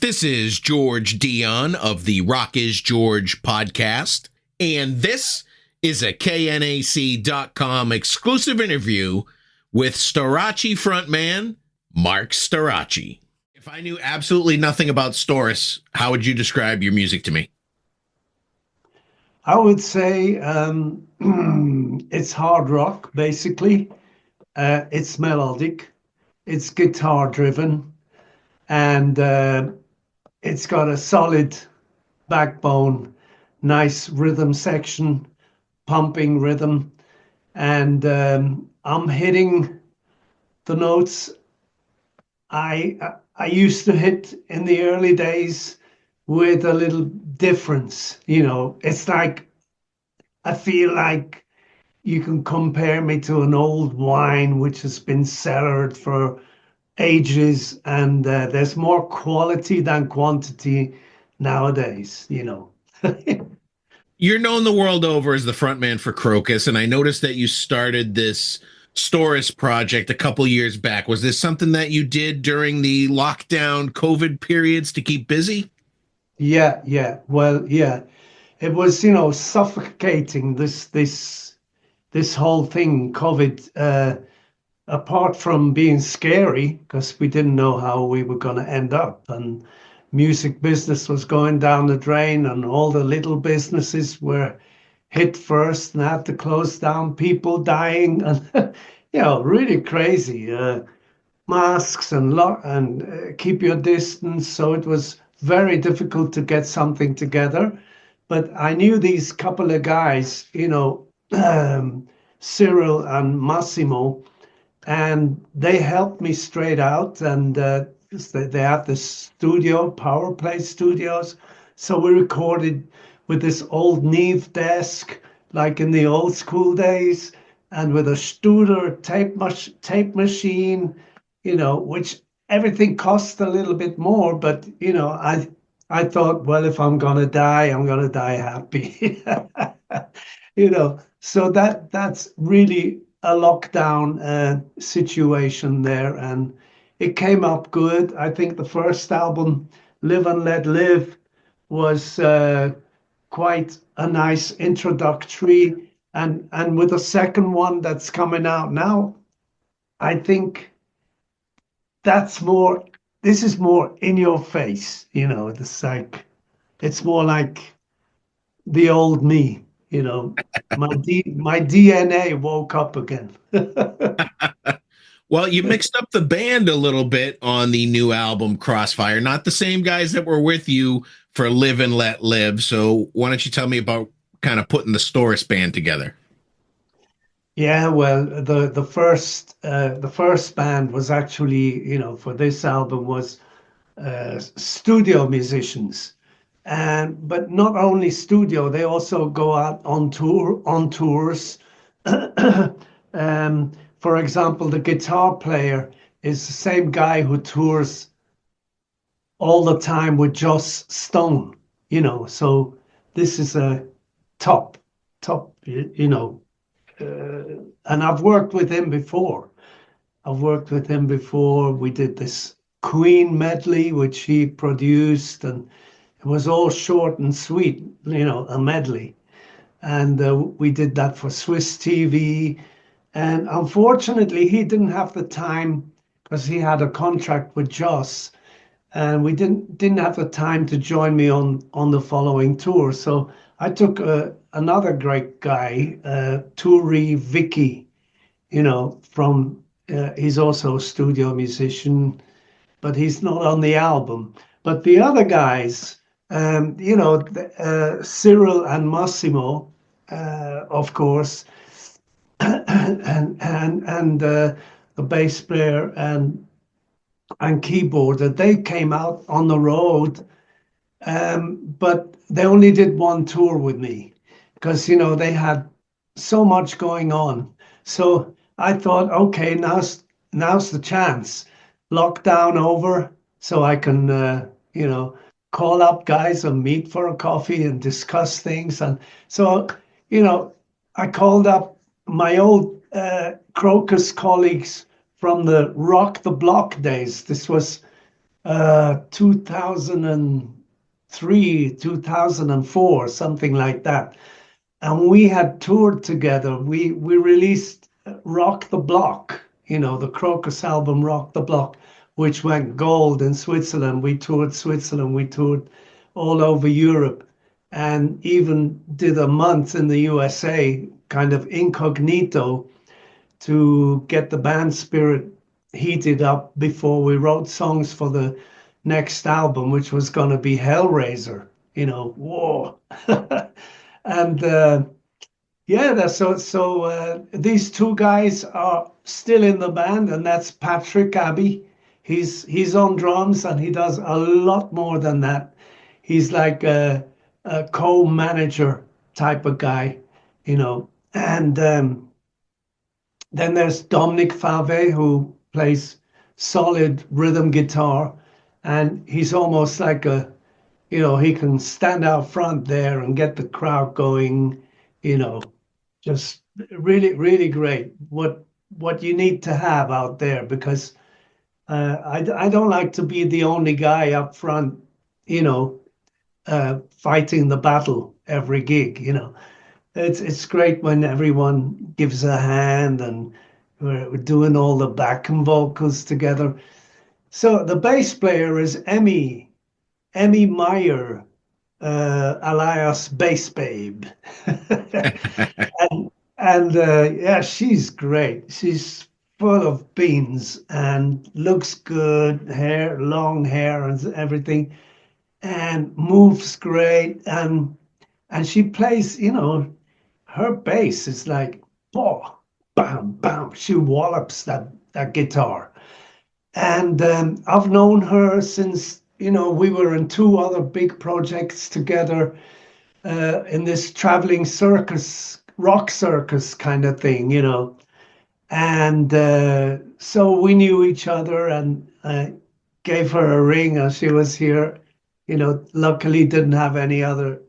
This is George Dionne of the Rock is George podcast, and this is a KNAC.com exclusive interview with Storace frontman MARC STORACE. If I knew absolutely nothing about Storace, how would you describe your music to me? I would say it's hard rock, basically. It's melodic, it's guitar driven, and it's got a solid backbone, nice rhythm section, pumping rhythm, and I'm hitting the notes I used to hit in the early days with a little difference. It's like I feel like you can compare me to an old wine which has been cellared for ages, and there's more quality than quantity nowadays. You're known the world over as the frontman for Krokus, and I noticed that you started this Storace project a couple years back. Was this something that you did during the lockdown COVID periods to keep busy? Yeah. Well, yeah. It was, suffocating this whole thing, COVID, apart from being scary because we didn't know how we were going to end up, and music business was going down the drain, and all the little businesses were hit first and had to close down, people dying, and really crazy. Masks and keep your distance. So it was very difficult to get something together. But I knew these couple of guys, Cyril and Massimo, and they helped me straight out. And they had this studio, Power Play Studios. So we recorded with this old Neve desk, like in the old school days, and with a Studer tape machine, which everything cost a little bit more. But, I thought, well, if I'm going to die, I'm going to die happy. So that's really a lockdown situation there. And it came up good. I think the first album, Live and Let Live, was quite a nice introductory. And with the second one that's coming out now, I think this is more in your face, it's more like the old me, my DNA woke up again. Well, you mixed up the band a little bit on the new album Crossfire, not the same guys that were with you for Live and Let Live. So why don't you tell me about kind of putting the Storace band together? Yeah, well, the first band was actually, for this album, was studio musicians, and but not only studio, they also go out on tours. For example, the guitar player is the same guy who tours all the time with Joss Stone. So this is a top, and I've worked with him before. We did this Queen medley, which he produced, and it was all short and sweet, a medley. And we did that for Swiss TV. And unfortunately, he didn't have the time because he had a contract with Joss, and we didn't have the time to join me on the following tour. So I took another great guy, Turi Vicky, from he's also a studio musician, but he's not on the album. But the other guys, Cyril and Massimo, of course, and the bass player and keyboarder, they came out on the road, but they only did one tour with me because they had so much going on. So I thought, okay, now's the chance. Lockdown over, so I can call up guys and meet for a coffee and discuss things. And so I called up my old Krokus colleagues from the Rock the Block days. This was 2003, 2004, something like that. And we had toured together. We released Rock the Block, the Krokus album Rock the Block, which went gold in Switzerland. We toured Switzerland, we toured all over Europe, and even did a month in the USA, kind of incognito, to get the band spirit heated up before we wrote songs for the next album, which was going to be Hellraiser, whoa. And yeah, these two guys are still in the band, and that's Patrick Abbey. He's on drums, and he does a lot more than that. He's like a co-manager type of guy, And then there's Dominic Fave, who plays solid rhythm guitar, and he's almost like he can stand out front there and get the crowd going, just really, really great. What you need to have out there, because I don't like to be the only guy up front, fighting the battle every gig. It's great when everyone gives a hand, and we're doing all the backing vocals together. So the bass player is Emmy Meyer, alias Bass Babe. And yeah, she's great. She's full of beans and looks good, long hair and everything, and moves great. And she plays, her bass is like, oh, bam, bam. She wallops that guitar. And I've known her since, we were in two other big projects together, in this traveling circus, rock circus kind of thing, And so we knew each other, and I gave her a ring as she was here. Luckily didn't have any other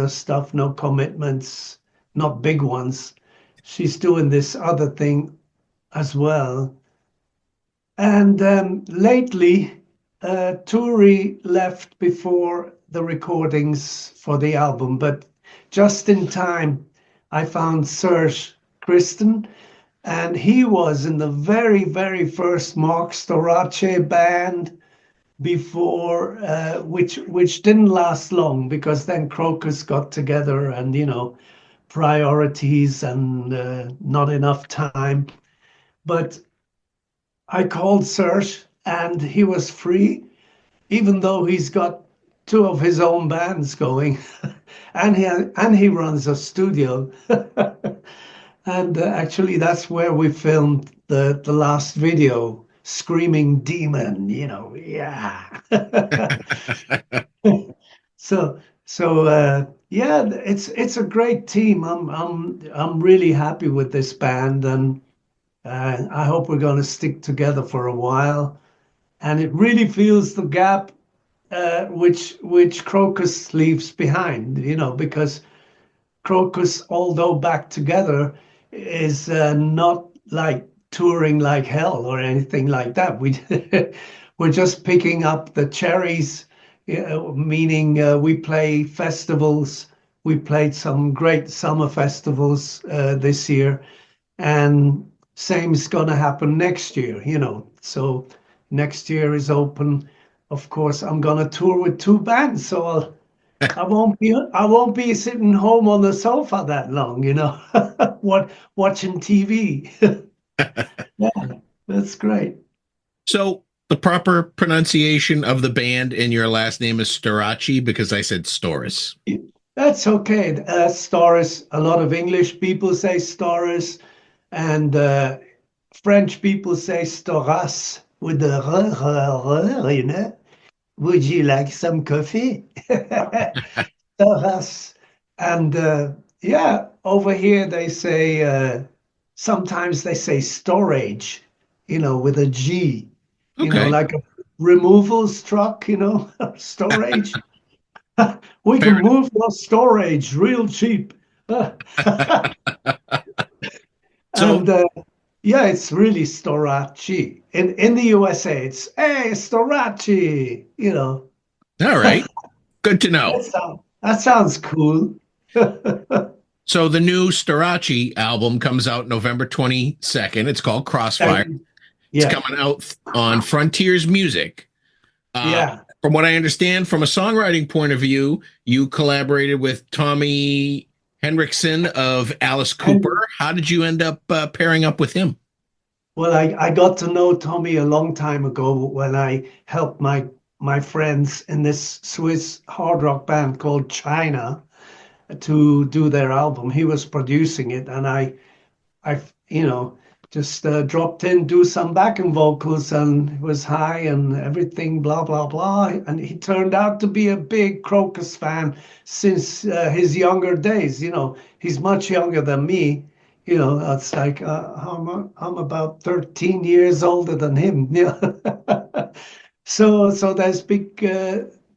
stuff, no commitments, not big ones. She's doing this other thing as well. And lately, Turi left before the recordings for the album, but just in time, I found Serge Christen, and he was in the very, very first MARC STORACE band before, which didn't last long, because then Krokus got together, and priorities and not enough time. But I called Serge, and he was free, even though he's got two of his own bands going, and he runs a studio. And actually, that's where we filmed the last video, Screaming Demon. Yeah. So yeah, it's a great team. I'm really happy with this band, and I hope we're going to stick together for a while. And it really fills the gap, which Krokus leaves behind, because Krokus, although back together, is not like touring like hell or anything like that. We're just picking up the cherries, meaning we play festivals. We played some great summer festivals this year, and same's going to happen next year. So next year is open. Of course, I'm going to tour with two bands, so I won't be sitting home on the sofa that long, watching TV. Yeah, that's great. So the proper pronunciation of the band and your last name is Storace, because I said Storace. That's okay. Storace. A lot of English people say Storace, and French people say Storace with the r. Would you like some coffee? Storace. And yeah, over here they say, sometimes they say storage, with a G, Okay. like a removals truck, storage. We Fair can move your storage real cheap. So And Yeah, it's really Storace. In the USA, it's hey Storace. All right. Good to know. That sounds cool. So the new Storace album comes out November 22nd. It's called Crossfire. It's Yeah, coming out on Frontiers Music. Uh, yeah. from what I understand, from a songwriting point of view, you collaborated with Tommy Henriksen of Alice Cooper. And How did you end up pairing up with him? well, I got to know Tommy a long time ago when I helped my friends in this Swiss hard rock band called China to do their album. He was producing it, and I, just dropped in, do some backing vocals, and it was high and everything, blah, blah, blah. And he turned out to be a big Krokus fan since his younger days. He's much younger than me. It's like I'm about 13 years older than him. So there's big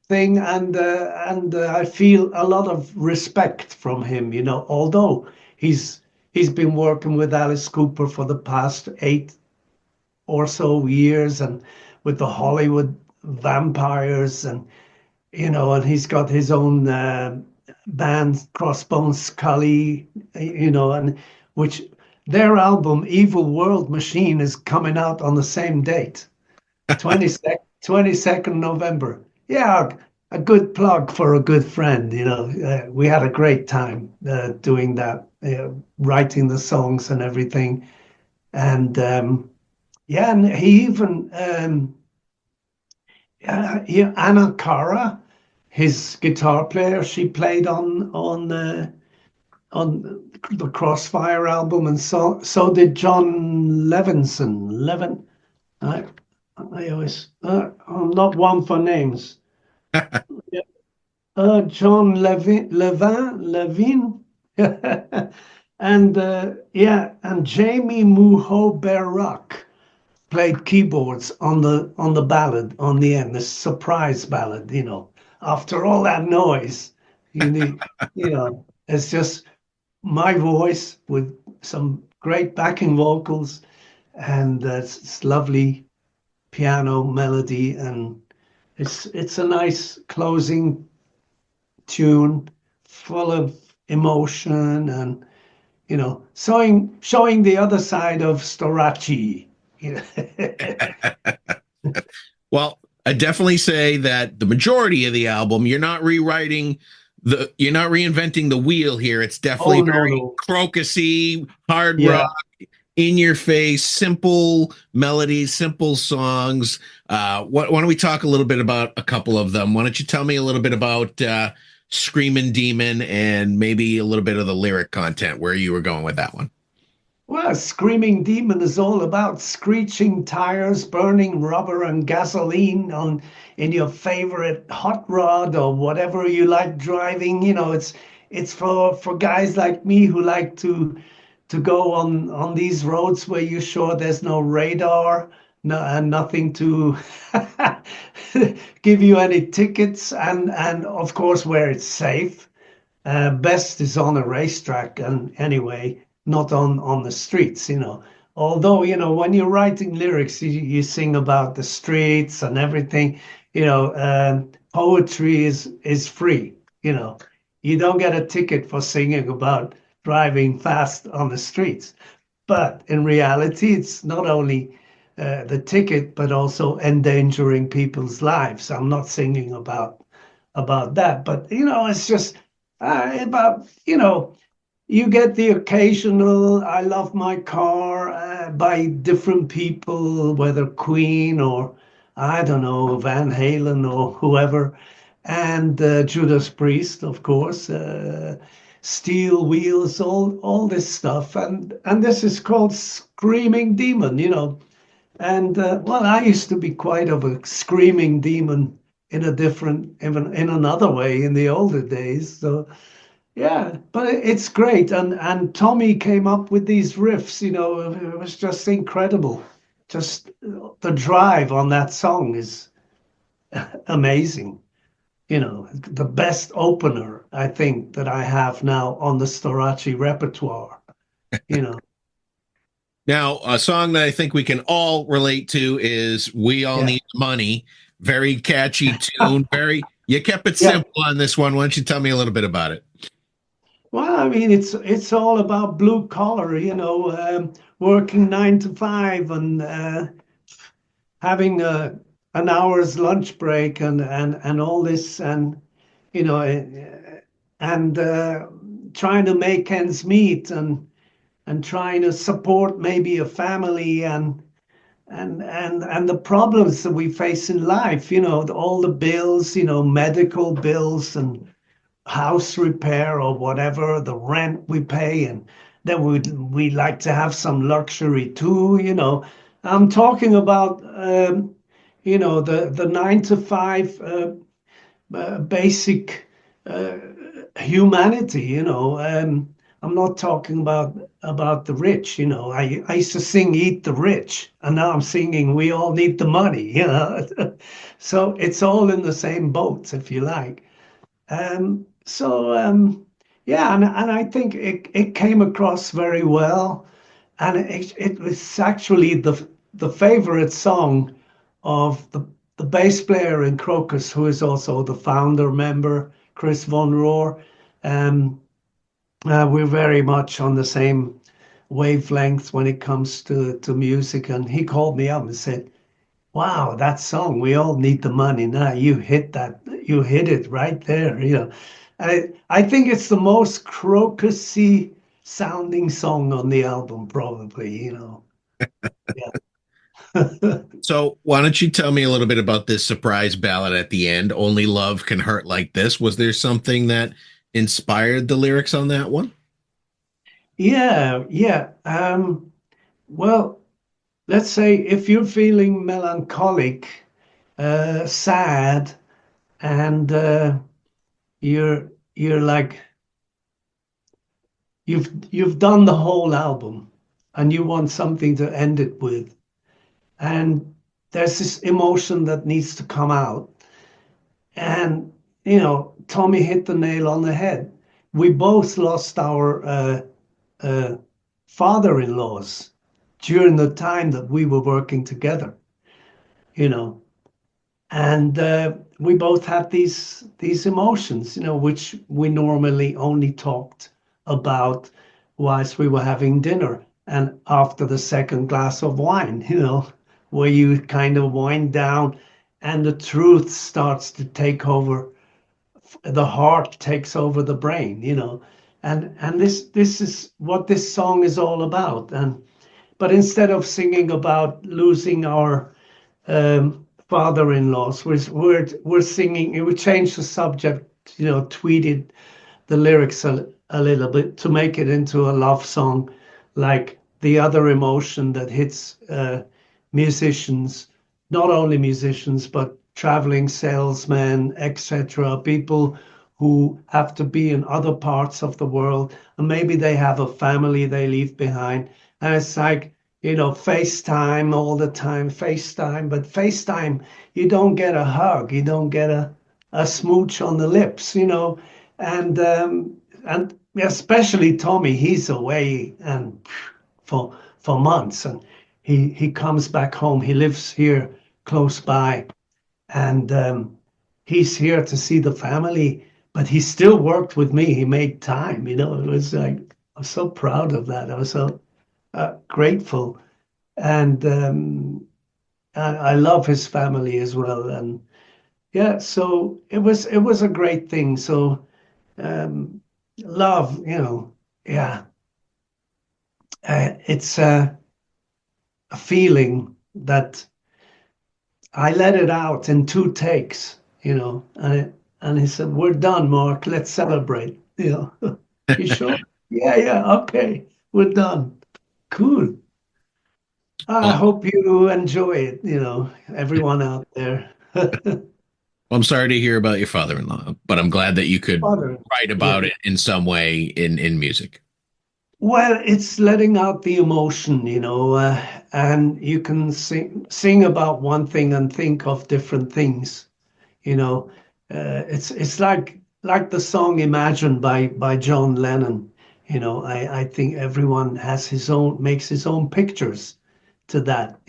thing, and I feel a lot of respect from him. Although he's been working with Alice Cooper for the past 8 or so years, and with the Hollywood vampires, and he's got his own band, Crossbones Scully, and which their album Evil World Machine is coming out on the same date. 22nd November. Yeah, a good plug for a good friend. We had a great time doing that, writing the songs and everything. And yeah, and he even, Anna Cara, his guitar player, she played on the Crossfire album, and so did John Levinson. I, I always, I'm not one for names. Yeah. John Levin, and yeah, and Jamie Muhoberak played keyboards on the ballad on the end, the surprise ballad. After all that noise, you need, it's just my voice with some great backing vocals, and it's lovely piano melody, and it's a nice closing tune full of emotion, and showing the other side of Storace. you know. Well, I definitely say that the majority of the album, you're not reinventing the wheel here. It's definitely Oh, no, very no. crocusy, hard rock, Yeah. in your face, simple melodies, simple songs. Why don't we talk a little bit about a couple of them? Why don't you tell me a little bit about Screaming Demon and maybe a little bit of the lyric content, where you were going with that one? Well, Screaming Demon is all about screeching tires, burning rubber and gasoline on in your favorite hot rod or whatever you like driving. It's for guys like me who like to go on these roads where you're sure there's no radar, no, and nothing to give you any tickets, and of course where it's safe. Best is on a racetrack, and anyway, not on the streets. Although, when you're writing lyrics, you sing about the streets and everything. Poetry is free. You don't get a ticket for singing about driving fast on the streets. But in reality, it's not only the ticket, but also endangering people's lives. I'm not singing about that, but it's just about you get the occasional "I love my car" by different people, whether Queen or I don't know Van Halen or whoever, and Judas Priest, of course. Steel Wheels, all this stuff, and this is called Screaming Demon, and well, I used to be quite of a screaming demon in a different, even in another way in the older days. So yeah, but it's great, and Tommy came up with these riffs. It was just incredible. Just the drive on that song is amazing. The best opener I think that I have now on the Storace repertoire. You know. Now, a song that I think we can all relate to is "We All Yeah. Need Money." Very catchy tune. Very, you kept it Yeah. simple on this one. Why don't you tell me a little bit about it? Well, I mean, it's all about blue collar, working 9 to 5 and having an hour's lunch break and all this, and you know, and trying to make ends meet and trying to support maybe a family and the problems that we face in life, all the bills, medical bills and house repair or whatever, the rent we pay, and then we like to have some luxury too. I'm talking about the 9 to 5 basic uh, humanity. I'm not talking about the rich. I used to sing "Eat the Rich," and now I'm singing "We All Need the Money." So it's all in the same boat, if you like. Yeah, and I think it came across very well, and it was actually the favorite song of the bass player in Krokus, who is also the founder member, Chris Von Rohr. Um, we're very much on the same wavelength when it comes to music, and he called me up and said, "Wow, that song, We All Need the Money." Now you hit it right there, And I think it's the most crocusy sounding song on the album, probably. Yeah. So, why don't you tell me a little bit about this surprise ballad at the end? Only love can hurt like this. Was there something that inspired the lyrics on that one? Yeah, yeah. Well, let's say if you're feeling melancholic, sad, and you're like you've done the whole album and you want something to end it with, and there's this emotion that needs to come out, and Tommy hit the nail on the head. We both lost our uh, father-in-laws during the time that we were working together, you know and we both had these emotions, which we normally only talked about whilst we were having dinner and after the second glass of wine, where you kind of wind down and the truth starts to take over. The heart takes over the brain, and this is what this song is all about. And but instead of singing about losing our father-in-laws. We're singing. We changed the subject. Tweeted the lyrics a little bit to make it into a love song, like the other emotion that hits musicians, not only musicians but traveling salesmen, etc. People who have to be in other parts of the world, and maybe they have a family they leave behind, and it's like FaceTime all the time, FaceTime. But FaceTime, you don't get a hug, you don't get a smooch on the lips, and especially Tommy, he's away and for months, and he comes back home. He lives here close by, and he's here to see the family. But he still worked with me. He made time. It was like I was so proud of that. I was so grateful, and I love his family as well. And yeah, so it was a great thing. So um, love, yeah, it's a feeling that I let it out in 2 takes, and he said, "We're done, Mark. Let's celebrate." You sure? Yeah, yeah. Okay, we're done. Cool. I Well, hope you enjoy it, everyone out there. I'm sorry to hear about your father-in-law, but I'm glad that you could Father, write yeah. about it in some way in music. Well, it's letting out the emotion, and you can sing about one thing and think of different things, you know. It's like the song "Imagine" by John Lennon. I think everyone has makes his own pictures to that,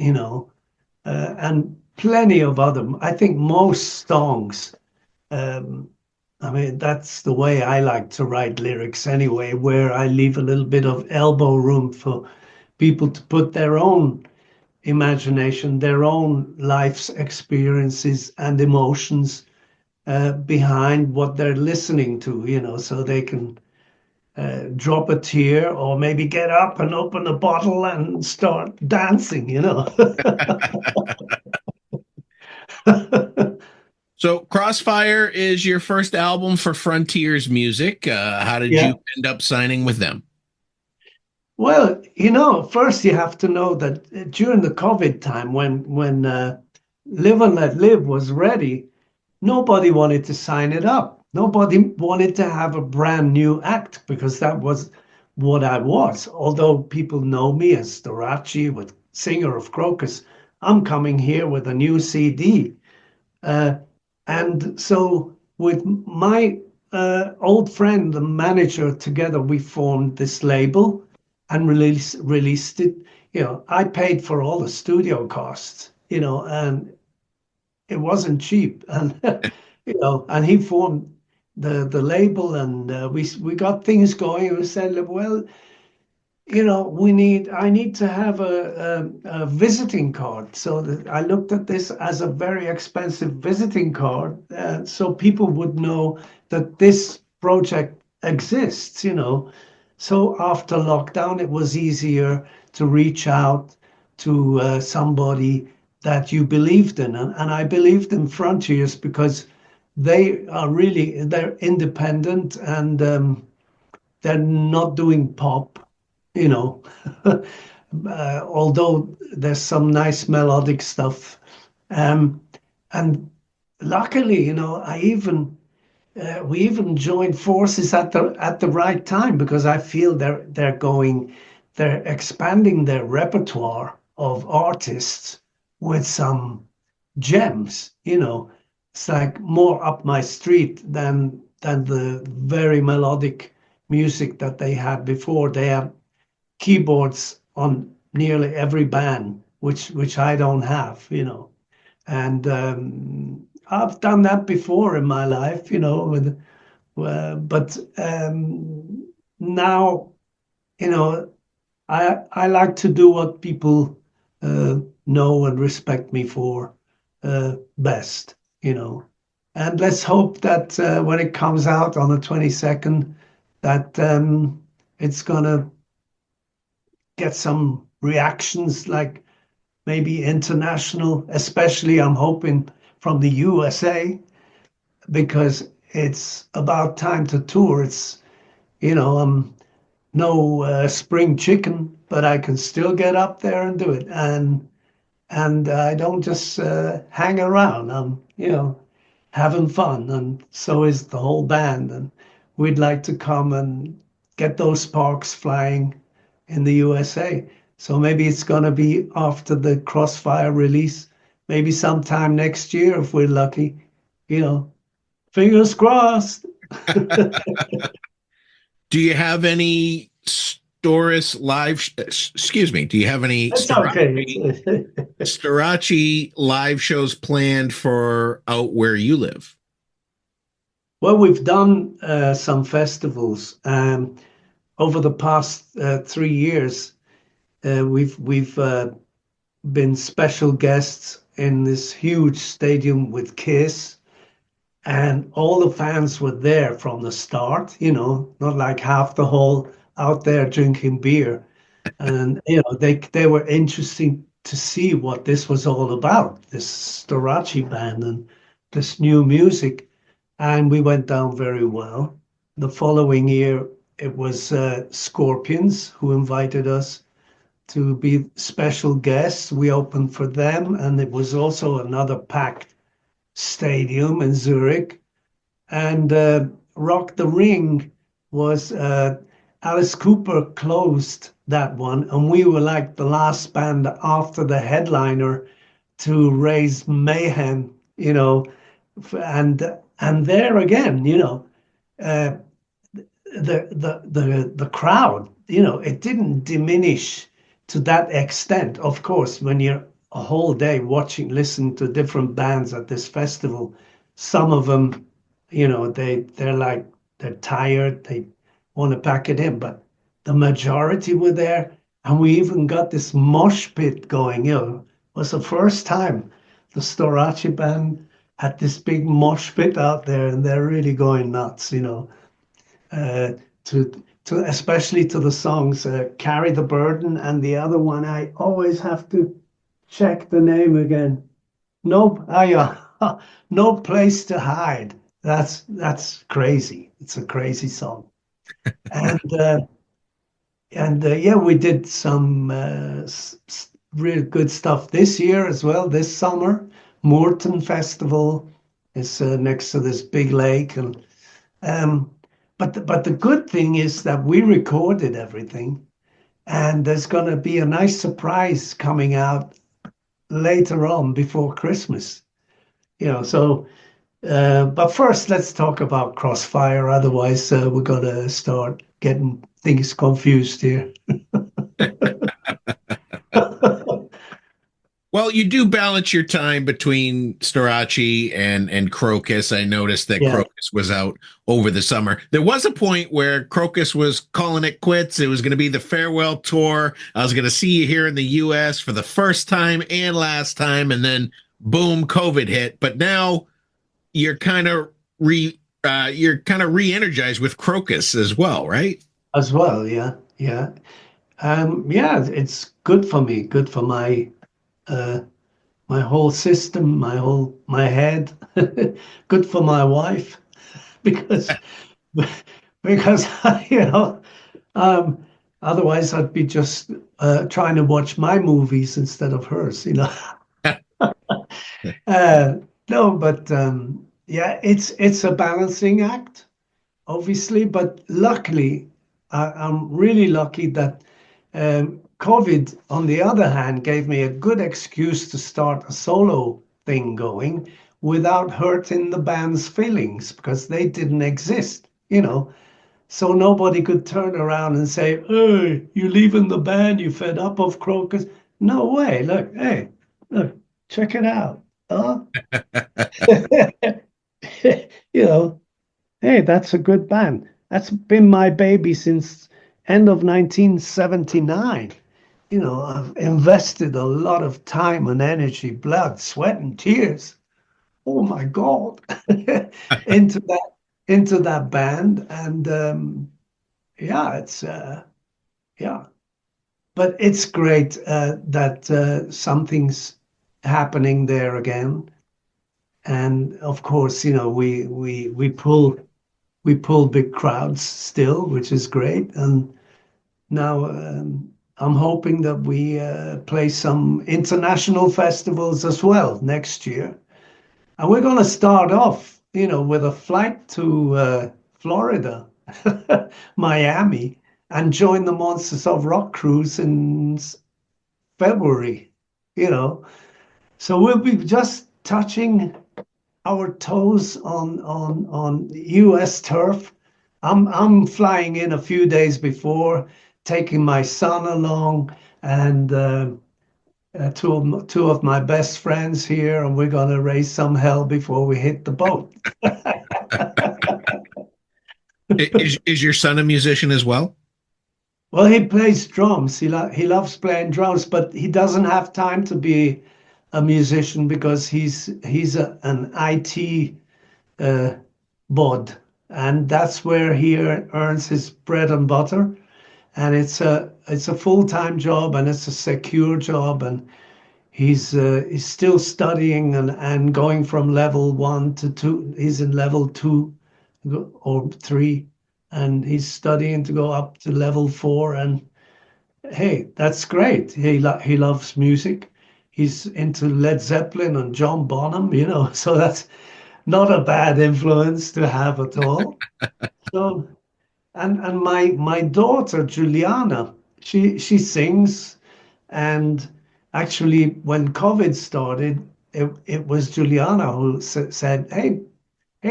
and plenty of other. I think most songs, um, I mean, that's the way I like to write lyrics anyway, where I leave a little bit of elbow room for people to put their own imagination, their own life's experiences and emotions behind what they're listening to, so they can drop a tear or maybe get up and open a bottle and start dancing. So Crossfire is your first album for Frontiers Music. How did Yeah. you end up signing with them? Well, first you have to know that during the COVID time when Live and Let Live was ready, nobody wanted to sign it up. Nobody wanted to have a brand new act because that was what I was. Although people know me as Storace, with singer of Krokus, I'm coming here with a new CD. Uh, and so with my old friend, the manager, together we formed this label and released it. I paid for all the studio costs, and it wasn't cheap. And and he formed the label, and we got things going. We said, well, I need to have a visiting card. So I looked at this as a very expensive visiting card, so people would know that this project exists. So after lockdown, it was easier to reach out to somebody that you believed in. And I believed in Frontiers because they're independent, and they're not doing pop, you know. Although there's some nice melodic stuff. Um, and luckily, we even joined forces at the right time, because I feel they're expanding their repertoire of artists with some gems. It's like more up my street than the very melodic music that they had before. They have keyboards on nearly every band, which I don't have. And I've done that before in my life, but now, I like to do what people know and respect me for best, And let's hope that when it comes out on the 22nd, that it's gonna get some reactions, like maybe international, especially I'm hoping from the USA, because it's about time to tour. I'm no spring chicken, but I can still get up there and do it. And I don't just hang around. I'm, having fun, and so is the whole band. And we'd like to come and get those sparks flying in the USA. So maybe it's going to be after the Crossfire release, maybe sometime next year if we're lucky. You know, Fingers crossed. Do you have any Storace live? Excuse me. Do you have any It's okay. Storace live shows planned for out where you live? Well, we've done some festivals over the past 3 years. We've been special guests in this huge stadium with Kiss, and all the fans were there from the start. Not like half the hall out there drinking beer. And they were interesting to see what this was all about, this Storace band and this new music. And we went down very well. The following year, it was Scorpions who invited us to be special guests. We opened for them, and it was also another packed stadium in Zurich. And Rock the Ring was Alice Cooper closed that one, and we were like the last band after the headliner to raise mayhem, and there again, uh, the crowd, it didn't diminish to that extent. Of course, when you're a whole day watching, listening to different bands at this festival, some of them, they're tired, they want to pack it in, but the majority were there, and we even got this mosh pit going. It was the first time the Storace band had this big mosh pit out there, and they're really going nuts, uh, to especially to the songs "Carry the Burden" and the other one. I always have to check the name again. No, no place to hide. That's crazy. It's a crazy song. And yeah, we did some real good stuff this year as well. This summer, Moorton Festival is next to this big lake, and um, but the good thing is that we recorded everything, and there's going to be a nice surprise coming out later on before Christmas. So but first, let's talk about Crossfire. Otherwise, we're going to start getting things confused here. Well, you do balance your time between Storace and Krokus. I noticed that Yeah. Krokus was out over the summer. There was a point where Krokus was calling it quits. It was going to be the farewell tour. I was going to see you here in the US for the first time and last time, and then boom, COVID hit. But now you're kind of re-energized with Krokus as well, right? As well, yeah, yeah. Yeah, it's good for me, good for uh, my whole system, my head, good for my wife, because because um, otherwise I'd be just trying to watch my movies instead of hers. Uh, no, but yeah, it's a balancing act, obviously, but luckily, I'm really lucky that COVID, on the other hand, gave me a good excuse to start a solo thing going without hurting the band's feelings because they didn't exist. So nobody could turn around and say, "Hey, you leaving the band? You fed up of Crocus?" No way. Look, hey, look, check it out. Huh? You know, hey, that's a good band. That's been my baby since end of 1979. I've invested a lot of time and energy, blood, sweat, and tears. Oh my God, into that band, and yeah, it's yeah, but it's great that something's happening there again, and of course, we pull big crowds still, which is great. And now I'm hoping that we play some international festivals as well next year. And we're going to start off, with a flight to Florida, Miami, and join the Monsters of Rock cruise in February, you know. So we'll be just touching our toes on US turf. I'm flying in a few days before, taking my son along, and two of my best friends here, and we're gonna raise some hell before we hit the boat. Is your son a musician as well? Well, he plays drums. He loves playing drums, but he doesn't have time to be a musician because he's an IT uh, bod, and that's where he earns his bread and butter. And it's a full-time job, and it's a secure job, and he's still studying and going from level 1 to 2. He's in level 2 or 3, and he's studying to go up to level 4. And hey, that's great. He loves music. He's into Led Zeppelin and John Bonham. So that's not a bad influence to have at all. So, and my daughter Juliana, she sings, and actually when COVID started, it was Juliana who said, "Hey,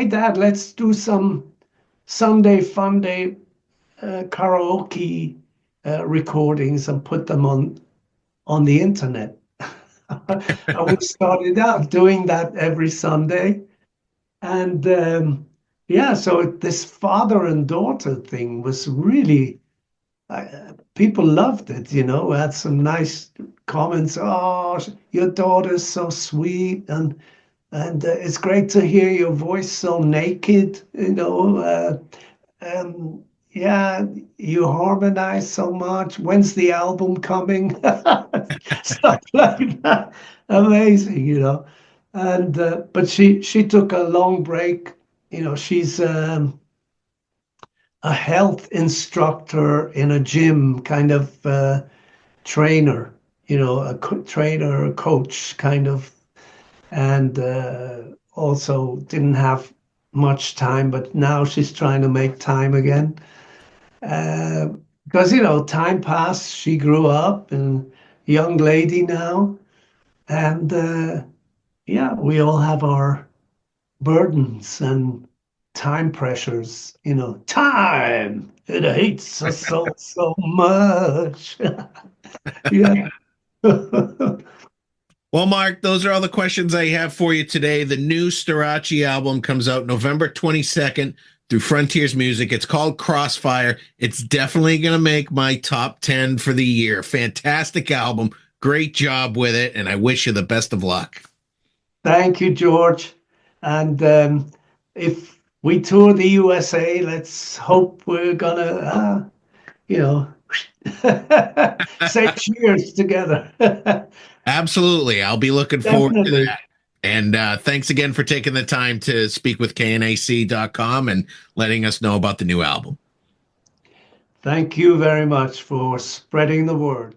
Dad, let's do some Sunday fun day karaoke recordings and put them on the internet. And we started out doing that every Sunday. And yeah, so this father and daughter thing was really, people loved it, you know. We had some nice comments. Oh, your daughter's so sweet, and it's great to hear your voice so naked, you know. Yeah, you harmonize so much. When's the album coming? Stuff like that. Amazing, you know. And but she took a long break. You know, she's a health instructor in a gym, kind of trainer. You know, trainer, a coach, kind of, and also didn't have much time, but now she's trying to make time again. Uh, because you know, time passed. She grew up and young lady now, and yeah, we all have our burdens and time pressures. You know, time it hates us so much. Yeah. Well, Mark, those are all the questions I have for you today. The new Storace album comes out November 22nd through Frontiers Music. It's called Crossfire. It's definitely going to make my top 10 for the year. Fantastic album. Great job with it. And I wish you the best of luck. Thank you, George. And if we tour the USA, let's hope we're gonna, you know, say cheers together. Absolutely. I'll be looking forward to Definitely. that. And thanks again for taking the time to speak with KNAC.com and letting us know about the new album. Thank you very much for spreading the word.